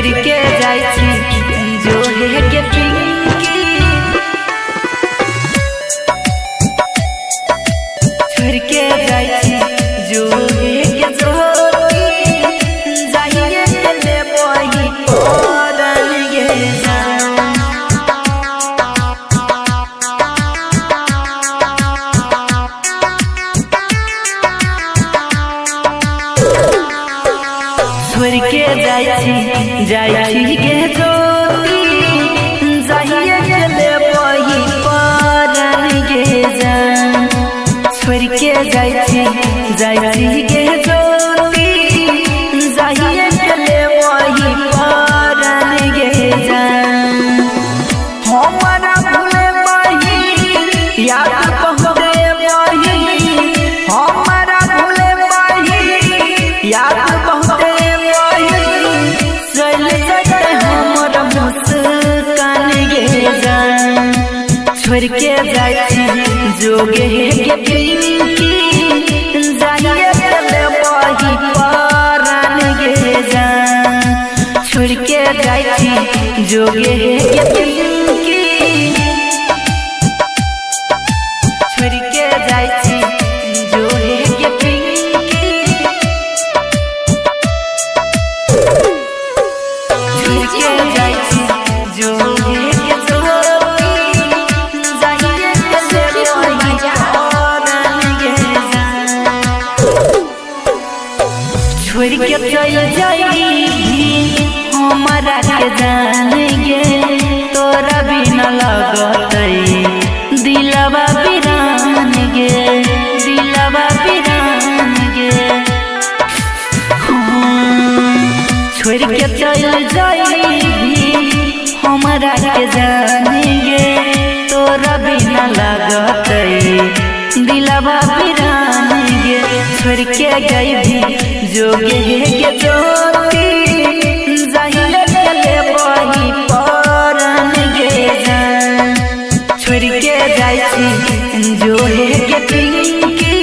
छोड़ के जाई छी जो है के पिंकी, छोड़ के जाई छी जो है के जोती, जाइए के ले बोही परन गे जान। छोड़ के जाई छी के जोती, जाइए के ले बोही परन गे जान। छोड़ के जाई छी के जोती, जाइए के ले बोही परन गे जान। हमारा भूले बही याद पहुँचे बही, हमारा भूले बही याद पहुँचे बही, चल जाए हमर मुस्कान गे जान। छोड़ के जाई छी जोगे के पिंकी, जाइए के ले बही परन गे जान। छोड़ के जाई छी जोगे के पिंकी, छोड़ के जाई छी जोगे के पिंकी, छोड़ के जाई छी जोगे के जोती, जाइए के ले बोही परन गे जान। छोड़ के चल जाई हमारा के जान गे, तोरा बिना लगतई दिलवा बिरान गे, दिलवा बिरान गे। छोड़ के चल जाई हमारा के जान गे, तोरा बिना लगतई दिलवा बिरान गे। छोड़ के गई जोगे के जोती, जाइए के ले बोही परन गे जान। छोड़ के जाई छी जोहे के पिंकी,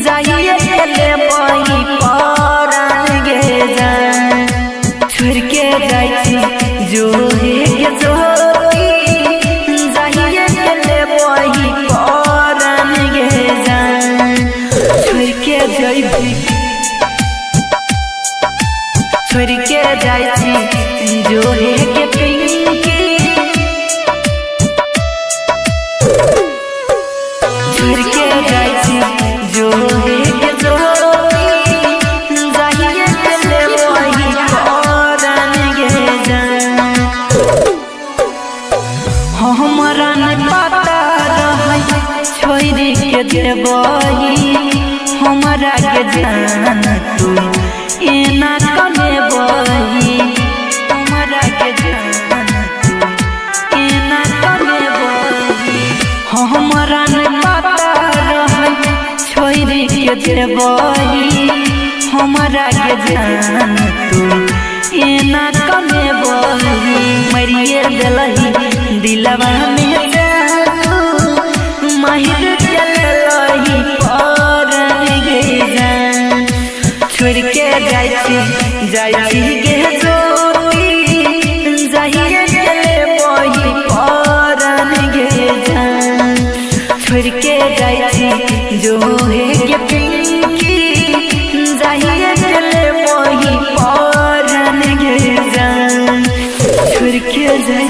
जाइए के ले बोही परन गे जान। छोड़ के जाई छी जोहे के जोती, जाइए के ले बोही परन गे जान। छोड़ के जाई छोड़ के जाई छी जोहे के पिंकी, छोड़ के जाई छी जोहे के जोती, जाइए के ले बोही परन गे जान। हमरा न पता रहै छोड़ के देबही हमरा के जान, तू एना कने बही हमरा के जान, तू एना कने बही। हमरा न पता रहै छोड़ के देबही हमरा के जान, तू एना कने बही। मरिए देलही दिलवा में जादू, माहिर चललही परन गे जान। छोड़ के जाई छी के जोती, जाइए के ले बोही परन गे जान। छोड़ के जाई छी जोहे के पिंकी, जाइए के ले बोही परन गे जान। छोड़ के जाई